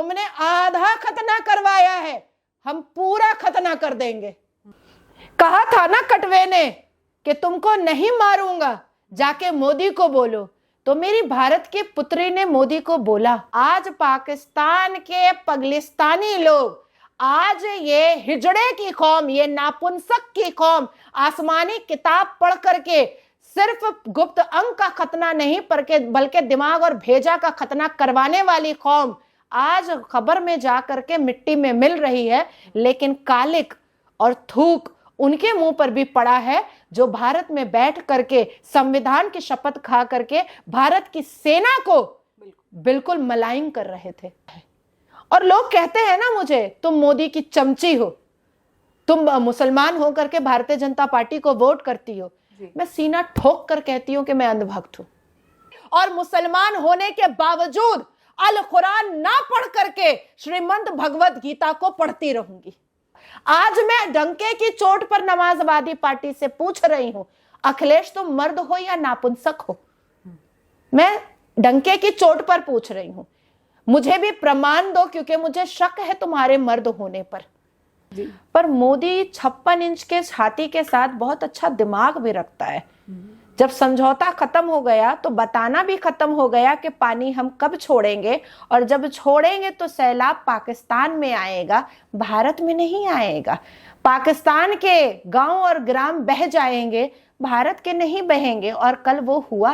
तुमने आधा खतना करवाया है, हम पूरा खतना कर देंगे। कहा था ना कटवे ने कि तुमको नहीं मारूंगा, जाके मोदी को बोलो। तो मेरी भारत की पुत्री ने मोदी को बोला। आज पाकिस्तान के पगलिस्तानी लोग, आज ये हिजड़े की कौम, ये नापुंसक की कौम, आसमानी किताब पढ़ करके सिर्फ गुप्त अंक का खतना नहीं बल्कि दिमाग और भेजा का खतना करवाने वाली कौम आज खबर में जा करके मिट्टी में मिल रही है। लेकिन कालिक और थूक उनके मुंह पर भी पड़ा है जो भारत में बैठ करके संविधान की शपथ खा करके भारत की सेना को बिल्कुल मलाइन कर रहे थे। और लोग कहते हैं ना मुझे, तुम मोदी की चमची हो, तुम मुसलमान हो करके भारतीय जनता पार्टी को वोट करती हो। मैं सीना ठोक कर कहती हूं कि मैं अंधभक्त हूं और मुसलमान होने के बावजूद अल कुरान ना पढ़ करके श्रीमद् भगवत गीता को पढ़ती रहूंगी। आज मैं डंके की चोट पर नमाजवादी पार्टी से पूछ रही हूं, अखिलेश तुम मर्द हो या नापुंसक हो? मैं डंके की चोट पर पूछ रही हूं, मुझे भी प्रमाण दो, क्योंकि मुझे शक है तुम्हारे मर्द होने पर। पर मोदी 56 इंच के छाती के साथ बहुत अच्छा दिमाग भी रखता है। जब समझौता खत्म हो गया तो बताना भी खत्म हो गया कि पानी हम कब छोड़ेंगे, और जब छोड़ेंगे तो सैलाब पाकिस्तान में आएगा, भारत में नहीं आएगा। पाकिस्तान के गांव और ग्राम बह जाएंगे, भारत के नहीं बहेंगे। और कल वो हुआ,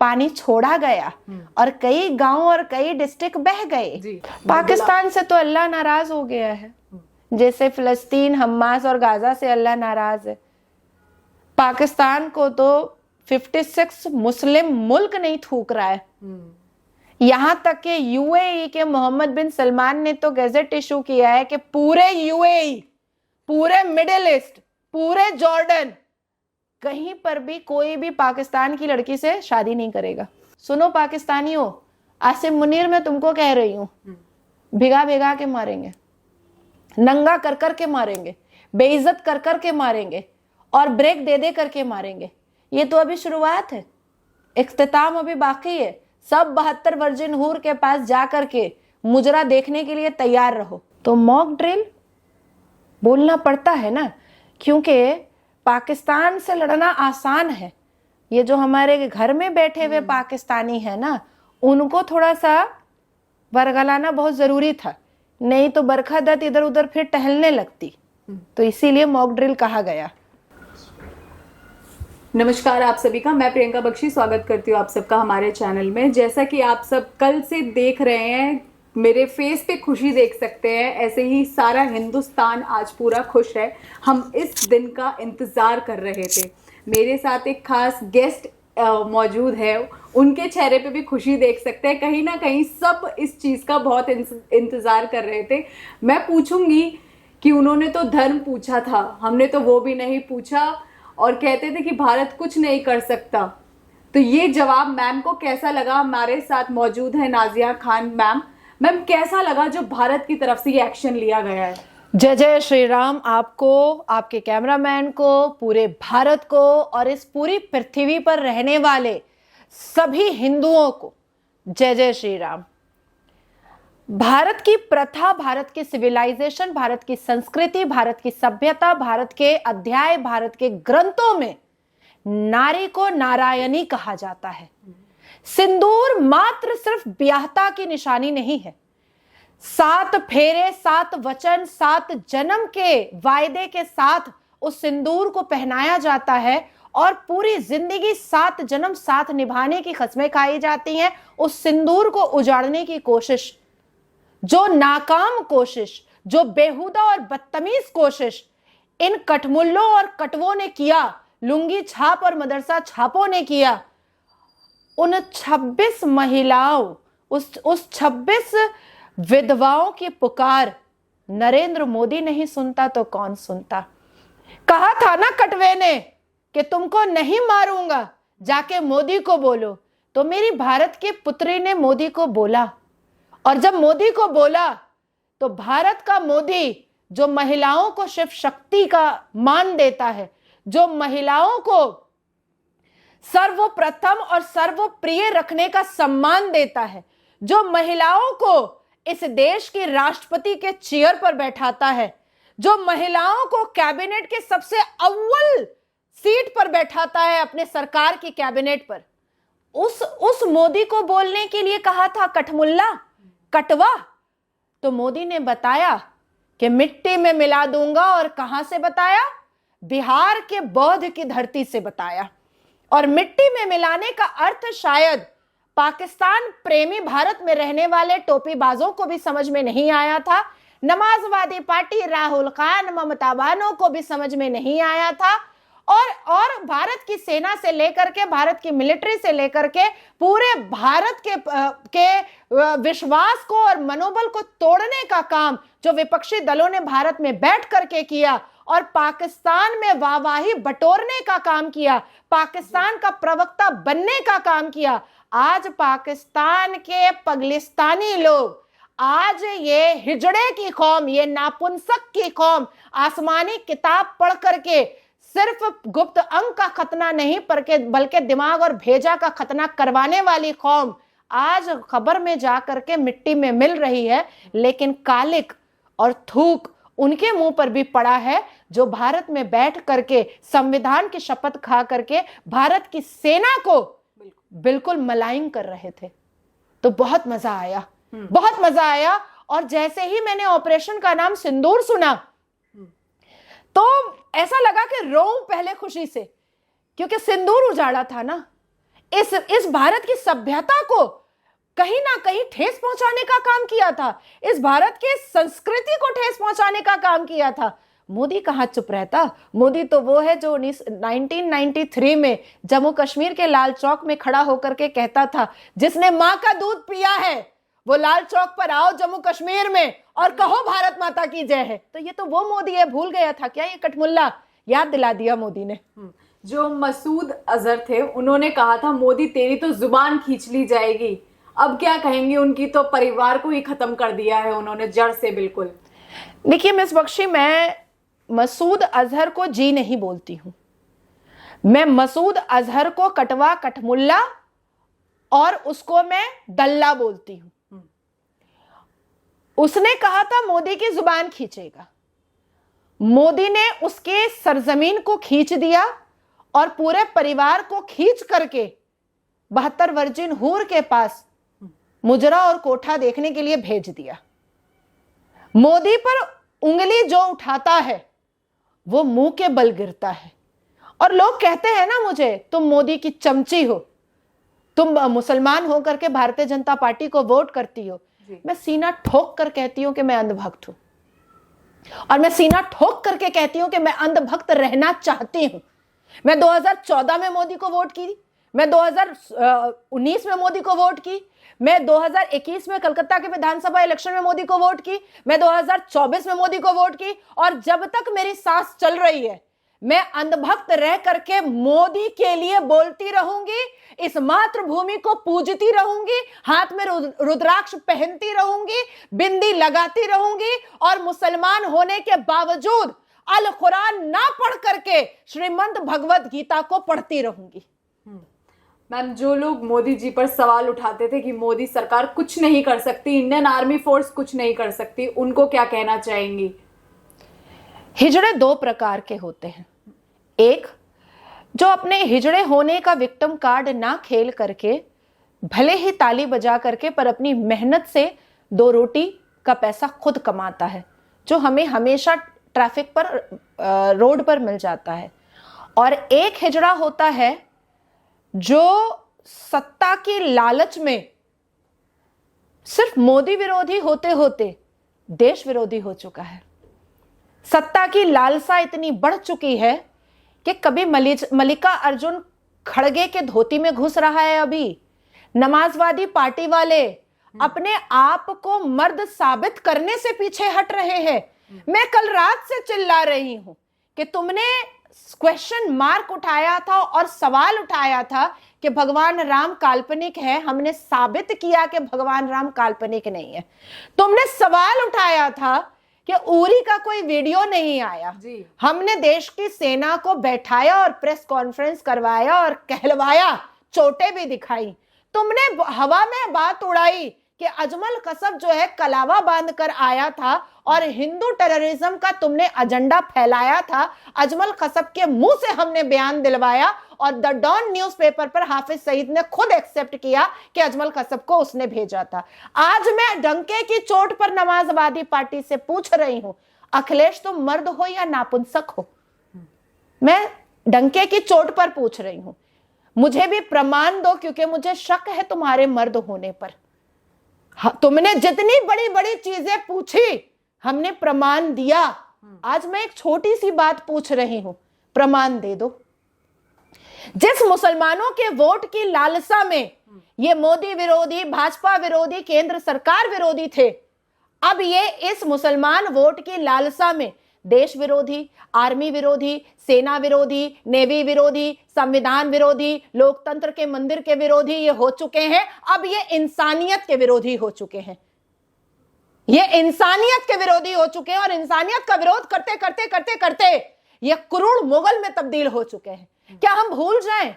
पानी छोड़ा गया और कई गांव और कई डिस्ट्रिक्ट बह गए। पाकिस्तान से तो अल्लाह नाराज हो गया है, जैसे हमास और गाजा से अल्लाह नाराज है। पाकिस्तान को तो 56 मुस्लिम मुल्क नहीं थूक रहा है। यहां तक कि यूएई के मोहम्मद बिन सलमान ने तो गैजेट इशू किया है कि पूरे यूएई, पूरे मिडिल ईस्ट, पूरे जॉर्डन, कहीं पर भी कोई भी पाकिस्तान की लड़की से शादी नहीं करेगा। सुनो पाकिस्तानियों, आसिम मुनीर मैं तुमको कह रही हूं, भिगा भिगा के मारेंगे, नंगा कर कर के मारेंगे, बेइज्जत कर कर के मारेंगे और ब्रेक दे दे करके मारेंगे। ये तो अभी शुरुआत है, इख्तिताम अभी बाकी है। सब 72 वर्जिन हूर के पास जा करके मुजरा देखने के लिए तैयार रहो। तो मॉक ड्रिल बोलना पड़ता है ना, क्योंकि पाकिस्तान से लड़ना आसान है। ये जो हमारे घर में बैठे हुए पाकिस्तानी है ना, उनको थोड़ा सा बरगलाना बहुत जरूरी था, नहीं तो बरखा दत्त इधर उधर फिर टहलने लगती। तो इसीलिए मॉक ड्रिल कहा गया। नमस्कार आप सभी का, मैं प्रियंका बख्शी स्वागत करती हूँ आप सबका हमारे चैनल में। जैसा कि आप सब कल से देख रहे हैं, मेरे फेस पे खुशी देख सकते हैं, ऐसे ही सारा हिंदुस्तान आज पूरा खुश है। हम इस दिन का इंतजार कर रहे थे। मेरे साथ एक खास गेस्ट मौजूद है, उनके चेहरे पे भी खुशी देख सकते हैं। कहीं ना कहीं सब इस चीज का बहुत इंतजार कर रहे थे। मैं पूछूंगी कि उन्होंने तो धर्म पूछा था, हमने तो वो भी नहीं पूछा, और कहते थे कि भारत कुछ नहीं कर सकता। तो ये जवाब मैम को कैसा लगा? हमारे साथ मौजूद है नाजिया खान मैम। मैम कैसा लगा जो भारत की तरफ से ये एक्शन लिया गया है? जय जय श्री राम आपको, आपके कैमरामैन को, पूरे भारत को और इस पूरी पृथ्वी पर रहने वाले सभी हिंदुओं को जय जय श्री राम। भारत की प्रथा, भारत की सिविलाइजेशन, भारत की संस्कृति, भारत की सभ्यता, भारत के अध्याय, भारत के ग्रंथों में नारी को नारायणी कहा जाता है। सिंदूर मात्र सिर्फ ब्याहता की निशानी नहीं है। 7 फेरे, 7 वचन, 7 जन्म के वायदे के साथ उस सिंदूर को पहनाया जाता है और पूरी जिंदगी 7 जन्म साथ निभाने की कसमें खाई जाती हैं। उस सिंदूर को उजाड़ने की कोशिश, जो नाकाम कोशिश, जो बेहुदा और बदतमीज कोशिश इन कटमुल्लों और कटवों ने किया, लुंगी छाप और मदरसा छापों ने किया, उन 26 महिलाओं, उस 26 विधवाओं की पुकार नरेंद्र मोदी नहीं सुनता तो कौन सुनता। कहा था ना कटवे ने कि तुमको नहीं मारूंगा, जाके मोदी को बोलो। तो मेरी भारत की पुत्री ने मोदी को बोला, और जब मोदी को बोला तो भारत का मोदी जो महिलाओं को शिव शक्ति का मान देता है, जो महिलाओं को सर्वप्रथम और सर्वप्रिय रखने का सम्मान देता है, जो महिलाओं को इस देश की राष्ट्रपति के चेयर पर बैठाता है, जो महिलाओं को कैबिनेट के सबसे अव्वल सीट पर बैठाता है अपने सरकार की कैबिनेट पर, उस मोदी को बोलने के लिए कहा था कठमुल्ला, कटवा, तो मोदी ने बताया कि मिट्टी में मिला दूंगा। और कहां से बताया? बिहार के बौद्ध की धरती से बताया। और मिट्टी में मिलाने का अर्थ शायद पाकिस्तान प्रेमी भारत में रहने वाले टोपीबाजों को भी समझ में नहीं आया था, नमाजवादी पार्टी राहुल खान, ममता बानो को भी समझ में नहीं आया था, और भारत की सेना से लेकर के, भारत की मिलिट्री से लेकर के पूरे भारत के विश्वास को और मनोबल को तोड़ने का काम जो विपक्षी दलों ने भारत में बैठ करके किया और पाकिस्तान में वाहवाही बटोरने का काम किया, पाकिस्तान का प्रवक्ता बनने का काम किया। आज पाकिस्तान के पगलिस्तानी लोग, आज ये हिजड़े की कौम, ये नापुंसक की कौम आसमानी किताब पढ़ करके सिर्फ गुप्त अंक का खतना नहीं बल्कि दिमाग और भेजा का खतना करवाने वाली कौम आज खबर में जाकर के मिट्टी में मिल रही है। लेकिन कालिक और थूक उनके मुंह पर भी पड़ा है जो भारत में बैठ करके संविधान की शपथ खा करके भारत की सेना को बिल्कुल मलाइन कर रहे थे। तो बहुत मजा आया, बहुत मजा आया। और जैसे ही मैंने ऑपरेशन का नाम सिंदूर सुना तो ऐसा लगा कि रोऊं पहले खुशी से, क्योंकि सिंदूर उजाड़ा था ना, इस भारत की सभ्यता को कहीं ना कहीं ठेस पहुंचाने का काम किया था, इस भारत के संस्कृति को ठेस पहुंचाने का काम किया था। मोदी कहां चुप रहता? मोदी तो वो है जो 1993 में जम्मू कश्मीर के लाल चौक में खड़ा होकर के कहता था, जिसने मां का दूध पिया है वो लाल चौक पर आओ जम्मू कश्मीर में और कहो भारत माता की जय है। तो ये तो वो मोदी है, भूल गया था क्या ये कठमुल्ला? याद दिला दिया मोदी ने। जो मसूद अजहर थे उन्होंने कहा था मोदी तेरी तो जुबान खींच ली जाएगी, अब क्या कहेंगे? उनकी तो परिवार को ही खत्म कर दिया है उन्होंने जड़ से बिल्कुल। देखिए मिस बख्शी, मैं मसूद अजहर को जी नहीं बोलती हूं, मैं मसूद अजहर को कटवा, कठमुल्ला और उसको मैं दल्ला बोलती हूं। उसने कहा था मोदी की जुबान खींचेगा, मोदी ने उसके सरजमीन को खींच दिया और पूरे परिवार को खींच करके 72 वर्जिन हूर के पास मुजरा और कोठा देखने के लिए भेज दिया। मोदी पर उंगली जो उठाता है वो मुंह के बल गिरता है। और लोग कहते हैं ना मुझे, तुम मोदी की चमची हो, तुम मुसलमान होकर के भारतीय जनता पार्टी को वोट करती हो। मैं सीना ठोक कर कहती हूं कि मैं अंधभक्त हूं, और मैं सीना ठोक करके कहती हूं कि मैं अंधभक्त रहना चाहती हूं। मैं 2014 में मोदी को वोट की, मैं 2019 में मोदी को वोट की, मैं 2021 में कलकत्ता के विधानसभा इलेक्शन में मोदी को वोट की, मैं 2024 में मोदी को वोट की, और जब तक मेरी सांस चल रही है मैं अंधभक्त रह करके मोदी के लिए बोलती रहूंगी, इस मातृभूमि को पूजती रहूंगी, हाथ में रुद्राक्ष पहनती रहूंगी, बिंदी लगाती रहूंगी, और मुसलमान होने के बावजूद अल कुरान ना पढ़ करके श्रीमद् भगवत गीता को पढ़ती रहूंगी। मैम, जो लोग मोदी जी पर सवाल उठाते थे कि मोदी सरकार कुछ नहीं कर सकती, इंडियन आर्मी फोर्स कुछ नहीं कर सकती, उनको क्या कहना चाहेंगी? हिजड़े दो प्रकार के होते हैं। एक, जो अपने हिजड़े होने का विक्टिम कार्ड ना खेल करके भले ही ताली बजा करके पर अपनी मेहनत से 2 रोटी का पैसा खुद कमाता है, जो हमें हमेशा ट्रैफिक पर रोड पर मिल जाता है। और एक हिजड़ा होता है जो सत्ता की लालच में सिर्फ मोदी विरोधी होते होते देश विरोधी हो चुका है। सत्ता की लालसा इतनी बढ़ चुकी है कि कभी मल्लिका अर्जुन खड़गे के धोती में घुस रहा है, अभी नमाजवादी पार्टी वाले अपने आप को मर्द साबित करने से पीछे हट रहे हैं। मैं कल रात से चिल्ला रही हूं कि तुमने क्वेश्चन मार्क उठाया था और सवाल उठाया था कि भगवान राम काल्पनिक है, हमने साबित किया कि भगवान राम काल्पनिक नहीं है। तुमने सवाल उठाया था कि उरी का कोई वीडियो नहीं आया जी। हमने देश की सेना को बैठाया और प्रेस कॉन्फ्रेंस करवाया और कहलवाया, चोटें भी दिखाई। तुमने हवा में बात उड़ाई कि अजमल कसब जो है कलावा बांध कर आया था और हिंदू टेररिज्म का तुमने एजेंडा फैलाया था। अजमल कसब के मुंह से हमने बयान दिलवाया और द डॉन न्यूज़पेपर पर हाफिज सईद ने खुद एक्सेप्ट किया कि अजमल कसब को उसने भेजा था। आज मैं डंके की चोट पर नमाजवादी पार्टी से पूछ रही हूं, अखिलेश तुम मर्द हो या नापुंसक हो? मैं डंके की चोट पर पूछ रही हूं, मुझे भी प्रमाण दो, क्योंकि मुझे शक है तुम्हारे मर्द होने पर। तुमने जितनी बड़ी बड़ी चीजें पूछी हमने प्रमाण दिया। आज मैं एक छोटी सी बात पूछ रही हूं, प्रमाण दे दो। जिस मुसलमानों के वोट की लालसा में ये मोदी विरोधी, भाजपा विरोधी, केंद्र सरकार विरोधी थे, अब ये इस मुसलमान वोट की लालसा में देश विरोधी, आर्मी विरोधी, सेना विरोधी, नेवी विरोधी, संविधान विरोधी, लोकतंत्र के मंदिर के विरोधी ये हो चुके हैं। अब ये इंसानियत के विरोधी हो चुके हैं, ये इंसानियत के विरोधी हो चुके हैं और इंसानियत का विरोध करते करते करते करते ये क्रूर मुगल में तब्दील हो चुके हैं। क्या हम भूल जाएं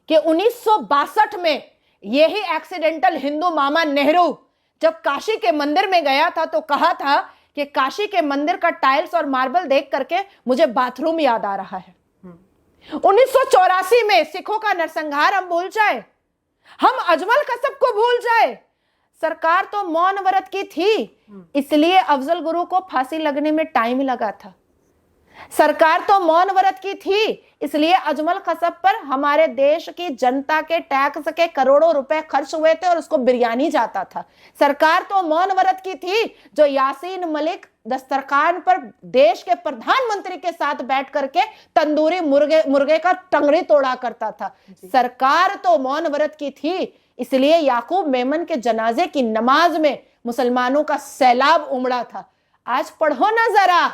कि 1962 में यही एक्सीडेंटल हिंदू मामा नेहरू जब काशी के मंदिर में गया था तो कहा था कि काशी के मंदिर का टाइल्स और मार्बल देख करके मुझे बाथरूम याद आ रहा है। 1984 में सिखों का नरसंहार हम भूल जाए, हम अजमल कसब को भूल जाए। सरकार तो मौन व्रत की थी, इसलिए अफजल गुरु को फांसी लगने में टाइम लगा था। सरकार तो मौन व्रत की थी, इसलिए अजमल कसब पर हमारे देश की जनता के टैक्स के करोड़ों रुपए खर्च हुए थे और उसको बिरयानी जाता था। सरकार तो मौन व्रत की थी जो यासीन मलिक दस्तरखान पर देश के प्रधानमंत्री के साथ बैठ करके तंदूरी मुर्गे का टंगड़ी तोड़ा करता था। सरकार तो मौन व्रत की थी, इसलिए याकूब मेमन के जनाजे की नमाज में मुसलमानों का सैलाब उमड़ा था। आज पढ़ो ना जरा,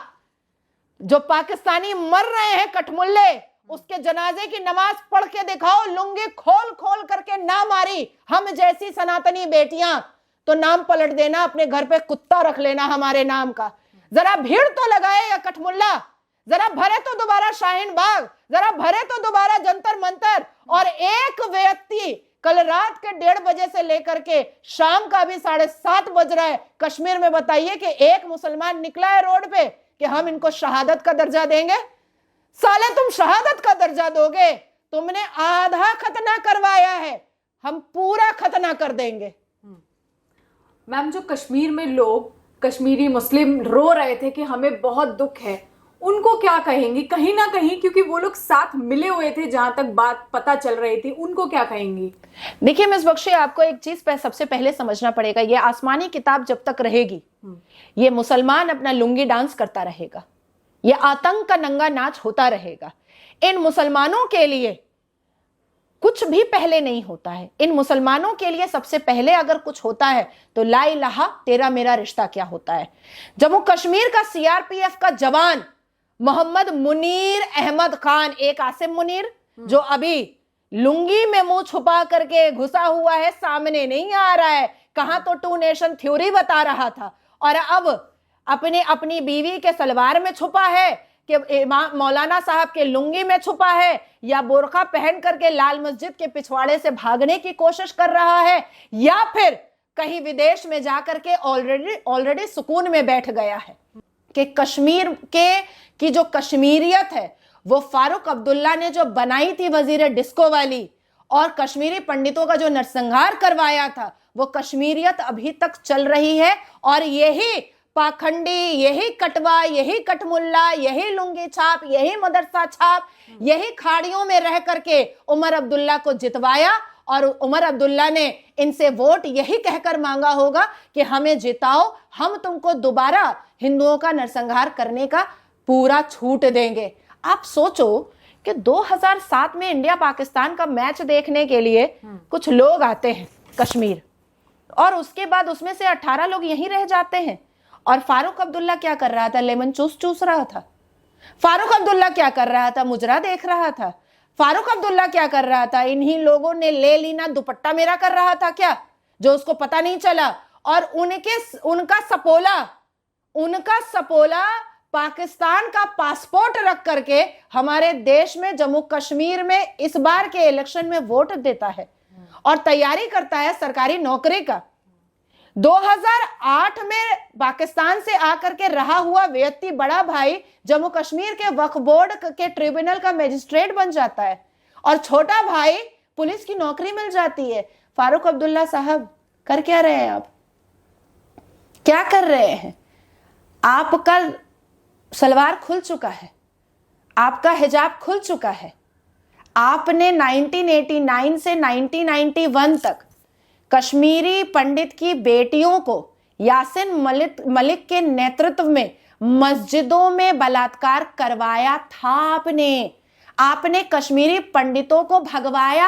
जो पाकिस्तानी मर रहे हैं कठमुल्ले, उसके जनाजे की नमाज पढ़ के दिखाओ। लुंगी खोल खोल करके ना मारी हम जैसी सनातनी बेटियां तो नाम पलट देना, अपने घर पे कुत्ता रख लेना हमारे नाम का। जरा भीड़ तो लगाए या कठमुल्ला, जरा भरे तो दोबारा शाहीन बाग, जरा भरे तो दोबारा जंतर मंतर। और एक व्यक्ति कल रात के 1:30 बजे से लेकर के शाम का भी 7:30 बज रहा है, कश्मीर में बताइए कि एक मुसलमान निकला है रोड पे कि हम इनको शहादत का दर्जा देंगे। साले तुम शहादत का दर्जा दोगे, तुमने आधा खतना करवाया है, हम पूरा खतना कर देंगे। मैम, जो कश्मीर में लोग, कश्मीरी मुस्लिम रो रहे थे कि हमें बहुत दुख है, उनको क्या कहेंगी? कहीं ना कहीं क्योंकि वो लोग साथ मिले हुए थे, जहां तक बात पता चल रही थी, उनको क्या कहेंगी? देखिए मिस बख्शी, आपको एक चीज सबसे पहले समझना पड़ेगा, ये आसमानी किताब जब तक रहेगी ये मुसलमान अपना लुंगी डांस करता रहेगा, ये आतंक का नंगा नाच होता रहेगा। इन मुसलमानों के लिए कुछ भी पहले नहीं होता है। इन मुसलमानों के लिए सबसे पहले अगर कुछ होता है तो ला इलाहा तेरा मेरा रिश्ता क्या होता है। जम्मू कश्मीर का सीआरपीएफ का जवान मोहम्मद मुनीर अहमद खान, एक आसिम मुनीर जो अभी लुंगी में मुंह छुपा करके घुसा हुआ है, सामने नहीं आ रहा है, कहां तो 2 नेशन थ्योरी बता रहा था और अब अपनी बीवी के सलवार में छुपा है कि मौलाना साहब के लुंगी में छुपा है, या बोरखा पहन करके लाल मस्जिद के पिछवाड़े से भागने की कोशिश कर रहा है, या फिर कहीं विदेश में जाकर के ऑलरेडी सुकून में बैठ गया है। कि कश्मीर की जो कश्मीरियत है वो फारूक अब्दुल्ला ने जो बनाई थी वजीर डिस्को वाली, और कश्मीरी पंडितों का जो नरसंहार करवाया था, वो कश्मीरियत अभी तक चल रही है। और यही पाखंडी, यही कटवा, यही कटमुल्ला, यही लुंगी छाप, यही मदरसा छाप, यही खाड़ियों में रह करके उमर अब्दुल्ला को जितवाया। और उमर अब्दुल्ला ने इनसे वोट यही कहकर मांगा होगा कि हमें जिताओ, हम तुमको दोबारा हिंदुओं का नरसंहार करने का पूरा छूट देंगे। आप सोचो कि 2007 में इंडिया पाकिस्तान का मैच देखने के लिए कुछ लोग आते हैं कश्मीर, और उसके बाद उसमें से 18 लोग यहीं रह जाते हैं। और फारूक अब्दुल्ला क्या कर रहा था? लेमन चूस रहा था। फारूक अब्दुल्ला क्या कर रहा था? मुजरा देख रहा था। फारूक अब्दुल्ला क्या कर रहा था? इन्हीं लोगों ने ले लीना दुपट्टा मेरा कर रहा था क्या, जो उसको पता नहीं चला। और उनका सपोला पाकिस्तान का पासपोर्ट रख करके हमारे देश में जम्मू कश्मीर में इस बार के इलेक्शन में वोट देता है और तैयारी करता है सरकारी नौकरी का। 2008 में पाकिस्तान से आकर के रहा हुआ व्यक्ति, बड़ा भाई जम्मू कश्मीर के वक्फ बोर्ड के ट्रिब्यूनल का मजिस्ट्रेट बन जाता है और छोटा भाई पुलिस की नौकरी मिल जाती है। फारूक अब्दुल्ला साहब कर क्या रहे हैं आप? क्या कर रहे हैं? आपका सलवार खुल चुका है, आपका हिजाब खुल चुका है। आपने 1989 से 1991 तक कश्मीरी पंडित की बेटियों को यासिन मलिक के नेतृत्व में मस्जिदों में बलात्कार करवाया था। आपने कश्मीरी पंडितों को भगवाया।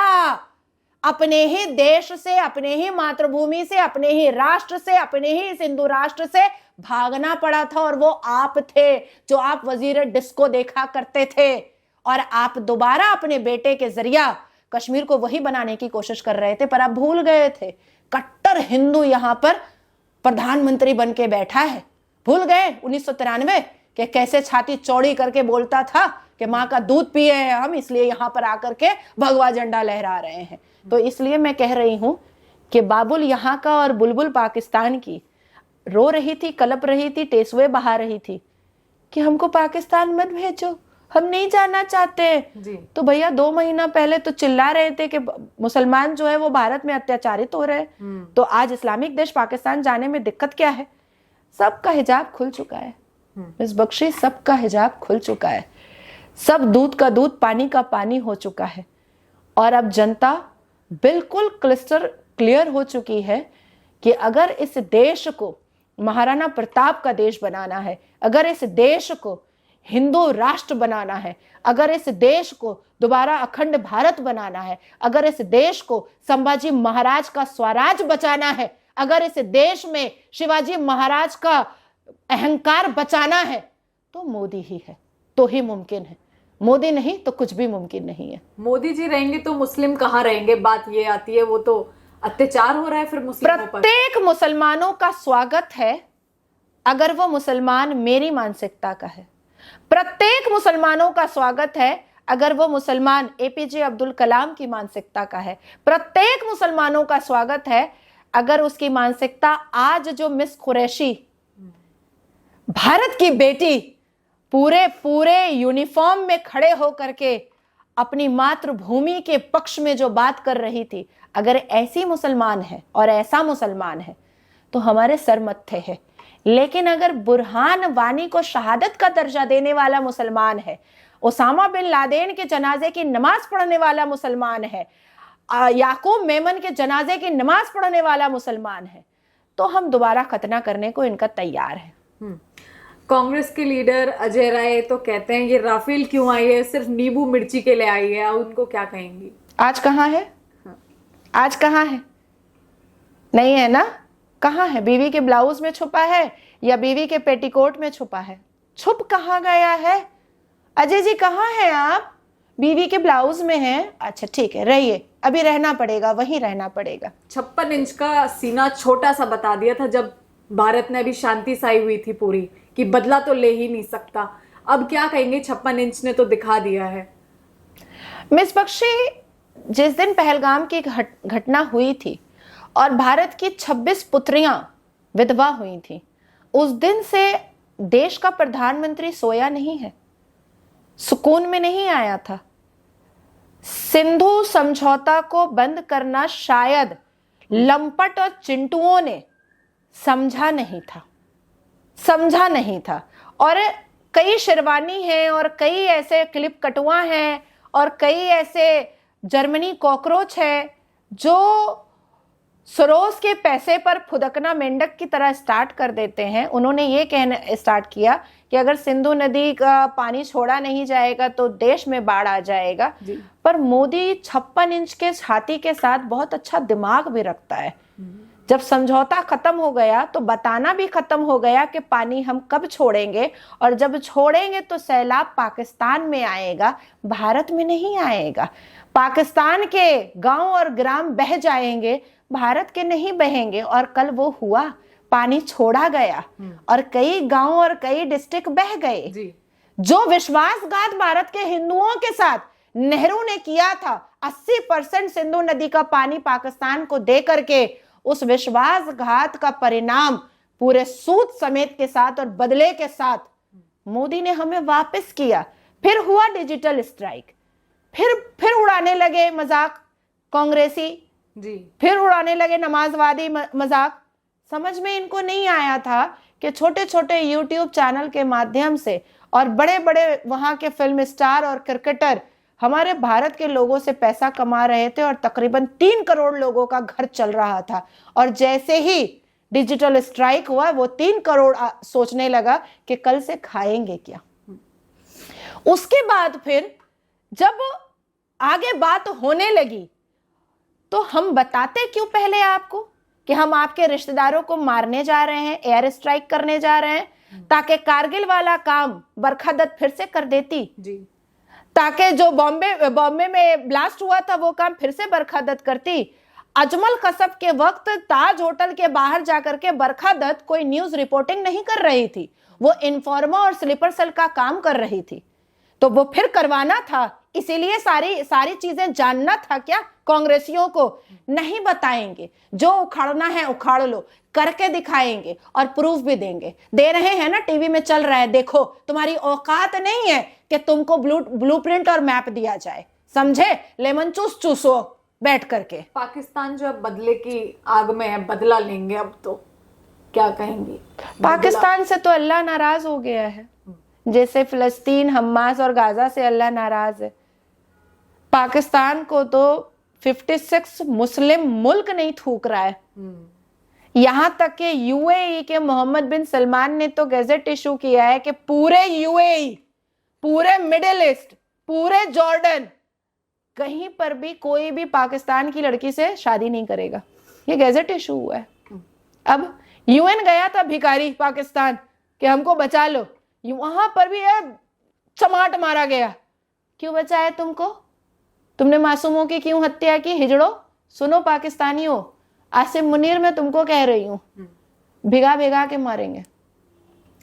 अपने ही देश से, अपने ही मातृभूमि से, अपने ही राष्ट्र से, अपने ही इस हिंदू राष्ट्र से भागना पड़ा था और वो आप थे जो आप वजीर डिस्को देखा करते थे और आप दोबारा अपने बेटे के जरिया कश्मीर को वही बनाने की कोशिश कर रहे थे, पर आप भूल गए थे कट्टर हिंदू यहां पर प्रधानमंत्री बन के बैठा है। भूल गए 1993 कि कैसे छाती चौड़ी करके बोलता था कि माँ का दूध पिए हैं हम, इसलिए यहां पर आकर के भगवा झंडा लहरा रहे हैं। तो इसलिए मैं कह रही हूं कि बाबुल यहाँ का और बुलबुल पाकिस्तान की रो रही थी, कलप रही थी, टेसुए बहा रही थी कि हमको पाकिस्तान मत भेजो, हम नहीं जाना चाहते जी। तो भैया 2 महीना पहले तो चिल्ला रहे थे कि मुसलमान जो है वो भारत में अत्याचारित हो रहे हैं, तो आज इस्लामिक देश पाकिस्तान जाने में दिक्कत क्या है? सबका हिजाब खुल चुका है मिस बख्शी, सबका हिजाब खुल चुका है। सब दूध का दूध, पानी का पानी हो चुका है और अब जनता बिल्कुल क्लिस्टर क्लियर हो चुकी है कि अगर इस देश को महाराणा प्रताप का देश बनाना है, अगर इस देश को हिंदू राष्ट्र बनाना है, अगर इस देश को दोबारा अखंड भारत बनाना है, अगर इस देश को संभाजी महाराज का स्वराज बचाना है, अगर इस देश में शिवाजी महाराज का अहंकार बचाना है, तो मोदी ही है, तो ही मुमकिन है। मोदी नहीं तो कुछ भी मुमकिन नहीं है। मोदी जी रहेंगे तो मुस्लिम कहाँ रहेंगे? बात ये आती है, वो तो अत्याचार हो रहा है फिर मुस्लिमों पर। प्रत्येक मुसलमानों का स्वागत है अगर वो मुसलमान मेरी मानसिकता का है। प्रत्येक मुसलमानों का स्वागत है अगर वो मुसलमान एपीजे अब्दुल कलाम की मानसिकता का है। प्रत्येक मुसलमानों का स्वागत है अगर उसकी मानसिकता आज जो मिस कुरैशी, भारत की बेटी, पूरे यूनिफॉर्म में खड़े होकर के अपनी मातृभूमि के पक्ष में जो बात कर रही थी, अगर ऐसी मुसलमान है और ऐसा मुसलमान है तो हमारे सर मत्थे है। लेकिन अगर बुरहान वानी को शहादत का दर्जा देने वाला मुसलमान है, ओसामा बिन लादेन के जनाजे की नमाज पढ़ने वाला मुसलमान है, याकूब मेमन के जनाजे की नमाज पढ़ने वाला मुसलमान है, तो हम दोबारा खतना करने को इनका तैयार है। कांग्रेस के लीडर अजय राय तो कहते हैं ये राफेल क्यों आई है, सिर्फ नींबू मिर्ची के लिए आई है, उनको क्या कहेंगी? आज कहाँ है? आज कहाँ है? नहीं है ना? कहाँ है? बीवी के ब्लाउज में छुपा है या बीवी के पेटीकोट में छुपा है? छुप कहाँ गया है? अजय जी कहाँ हैं आप? बीवी के ब्लाउज में है? अच्छा ठीक है, रहिए, अभी रहना पड़ेगा, वहीं रहना पड़ेगा। 56 इंच का सीना छोटा सा बता दिया था जब भारत ने अभी शांति साई हुई थी पूरी, कि बदला तो ले ही नहीं सकता। अब क्या कहेंगे? 56 इंच ने तो दिखा दिया है। मिस बख्शी, जिस दिन पहलगाम की घटना हुई थी और भारत की 26 पुत्रियां विधवा हुई थी, उस दिन से देश का प्रधानमंत्री सोया नहीं है, सुकून में नहीं आया था। सिंधु समझौता को बंद करना शायद लंपट और चिंटुओं ने समझा नहीं था और कई शेरवानी हैं और कई ऐसे क्लिप कटुआ हैं और कई ऐसे जर्मनी कॉकरोच है जो सरोज के पैसे पर फुदकना मेंढक की तरह स्टार्ट कर देते हैं। उन्होंने ये कहना स्टार्ट किया कि अगर सिंधु नदी का पानी छोड़ा नहीं जाएगा तो देश में बाढ़ आ जाएगा। पर मोदी 56 इंच के छाती के साथ बहुत अच्छा दिमाग भी रखता है। जब समझौता खत्म हो गया तो बताना भी खत्म हो गया कि पानी हम कब छोड़ेंगे, और जब छोड़ेंगे तो सैलाब पाकिस्तान में आएगा, भारत में नहीं आएगा। पाकिस्तान के गांव और ग्राम बह जाएंगे, भारत के नहीं बहेंगे। और कल वो हुआ, पानी छोड़ा गया और कई गांव और कई डिस्ट्रिक्ट बह गए। जो विश्वासघात भारत के हिंदुओं के साथ नेहरू ने किया था, 80% सिंधु नदी का पानी पाकिस्तान को दे करके उस विश्वासघात का परिणाम पूरे सूद समेत के साथ और बदले के साथ मोदी ने हमें वापस किया। फिर हुआ डिजिटल स्ट्राइक, फिर उड़ाने लगे मजाक कांग्रेसी जी, फिर उड़ाने लगे नमाजवादी मजाक। समझ में इनको नहीं आया था कि छोटे छोटे यूट्यूब चैनल के माध्यम से और बड़े बड़े वहां के फिल्म स्टार और क्रिकेटर हमारे भारत के लोगों से पैसा कमा रहे थे और तकरीबन 3 करोड़ लोगों का घर चल रहा था। और जैसे ही डिजिटल स्ट्राइक हुआ, वो 3 करोड़ सोचने लगा कि कल से खाएंगे क्या। उसके बाद फिर जब आगे बात होने लगी तो हम बताते क्यों पहले आपको कि हम आपके रिश्तेदारों को मारने जा रहे हैं, एयर स्ट्राइक करने जा रहे हैं, ताकि कारगिल वाला काम बरखा दत्त फिर से कर देती जी, ताकि जो बॉम्बे में ब्लास्ट हुआ था वो काम फिर से बरखा दत्त करती। अजमल कसब के वक्त ताज होटल के बाहर जाकर के बरखा दत्त कोई न्यूज रिपोर्टिंग नहीं कर रही थी, वो इन्फॉर्मर और स्लीपर सेल का काम कर रही थी। तो वो फिर करवाना था, इसीलिए सारी चीजें जानना था क्या कांग्रेसियों को? नहीं बताएंगे, जो उखाड़ना है उखाड़ लो, करके दिखाएंगे और प्रूफ भी देंगे। दे रहे हैं ना, टीवी में चल रहा है, देखो। तुम्हारी औकात नहीं है कि तुमको ब्लूप्रिंट और मैप दिया जाए, समझे? लेमन चूस चूसो बैठ करके। पाकिस्तान जो अब बदले की आग में है, बदला लेंगे, अब तो क्या कहेंगी? पाकिस्तान से तो अल्लाह नाराज हो गया है, जैसे फिलिस्तीन, हमास और गाजा से अल्लाह नाराज है। पाकिस्तान को तो 56 मुस्लिम मुल्क नहीं थूक रहा है। यहां तक कि यूएई के मोहम्मद बिन सलमान ने तो गैजेट इशू किया है कि पूरे यूएई, पूरे मिडिल ईस्ट, पूरे जॉर्डन, कहीं पर भी कोई भी पाकिस्तान की लड़की से शादी नहीं करेगा। ये गैजेट इशू हुआ है। अब यूएन गया था भिखारी पाकिस्तान कि हमको बचा लो, वहां पर भी चमाट मारा गया। क्यों बचाया तुमको? तुमने मासूमों की क्यों हत्या की? हिजड़ो, सुनो पाकिस्तानियों, आसिम मुनीर मैं तुमको कह रही हूं, भिगा भिगा के मारेंगे,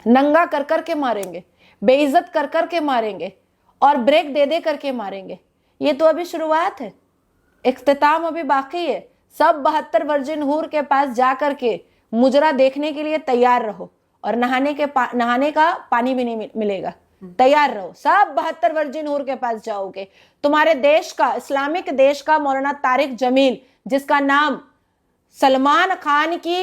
नंगा कर कर के मारेंगे, बेइज्जत कर कर के मारेंगे और ब्रेक दे दे करके मारेंगे। ये तो अभी शुरुआत है, इख्तिताम अभी बाकी है। सब 72 वर्जिन हूर के पास जा करके मुजरा देखने के लिए तैयार रहो और नहाने का पानी भी नहीं मिलेगा, तैयार रहो। सब 72 वर्जिन हूर के पास जाओगे। तुम्हारे देश का, इस्लामिक देश का मौलाना तारिक जमील, जिसका नाम सलमान खान की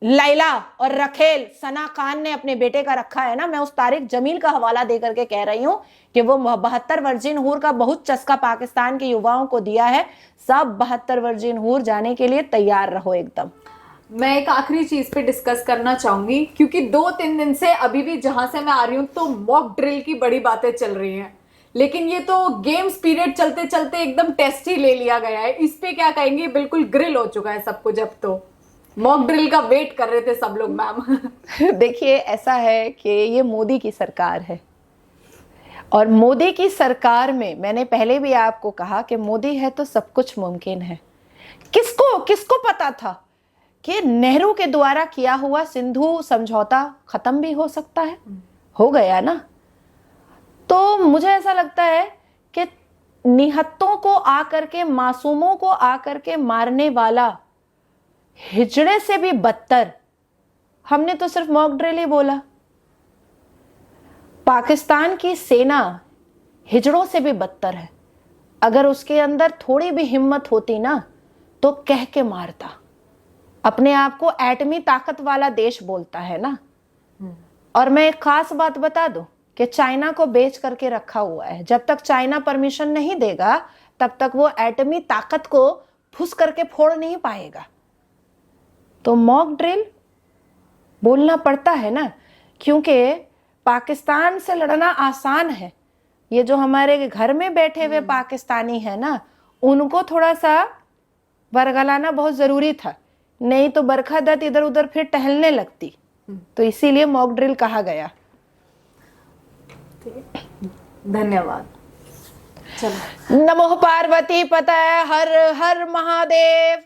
लैला और रखेल सना खान ने अपने बेटे का रखा है ना, मैं उस तारिक जमील का हवाला देकर के कह रही हूं कि वो 72 वर्जिन हूर का बहुत चस्का पाकिस्तान के युवाओं को दिया है। सब 72 वर्जिन हूर जाने के लिए तैयार रहो एकदम। मैं एक आखिरी चीज पे डिस्कस करना चाहूंगी, क्योंकि 2-3 दिन से अभी भी जहां से मैं आ रही हूँ तो मॉक ड्रिल की बड़ी बातें चल रही हैं, लेकिन ये तो गेम्स पीरियड चलते चलते एकदम टेस्ट ही ले लिया गया है। इस पे क्या कहेंगे? बिल्कुल ग्रिल हो चुका है सब कुछ। अब तो मॉक ड्रिल का वेट कर रहे थे सब लोग मैम। देखिए, ऐसा है कि ये मोदी की सरकार है और मोदी की सरकार में मैंने पहले भी आपको कहा कि मोदी है तो सब कुछ मुमकिन है। किसको पता था कि नेहरू के द्वारा किया हुआ सिंधु समझौता खत्म भी हो सकता है? हो गया ना। तो मुझे ऐसा लगता है कि निहत्तों को आकर के, मासूमों को आकर के मारने वाला हिजड़े से भी बदतर, हमने तो सिर्फ मॉक ड्रिल ही बोला। पाकिस्तान की सेना हिजड़ों से भी बदतर है। अगर उसके अंदर थोड़ी भी हिम्मत होती ना तो कह के मारता। अपने आप को एटमी ताकत वाला देश बोलता है ना। और मैं एक खास बात बता दूं कि चाइना को बेच करके रखा हुआ है। जब तक चाइना परमिशन नहीं देगा तब तक वो एटमी ताकत को फुस करके फोड़ नहीं पाएगा। तो मॉक ड्रिल बोलना पड़ता है ना, क्योंकि पाकिस्तान से लड़ना आसान है। ये जो हमारे घर में बैठे हुए पाकिस्तानी है ना, उनको थोड़ा सा बरगलाना बहुत जरूरी था, नहीं तो बरखा दत्त इधर उधर फिर टहलने लगती। तो इसीलिए मॉक ड्रिल कहा गया। धन्यवाद। चलो, नमो पार्वती पतये हर हर महादेव।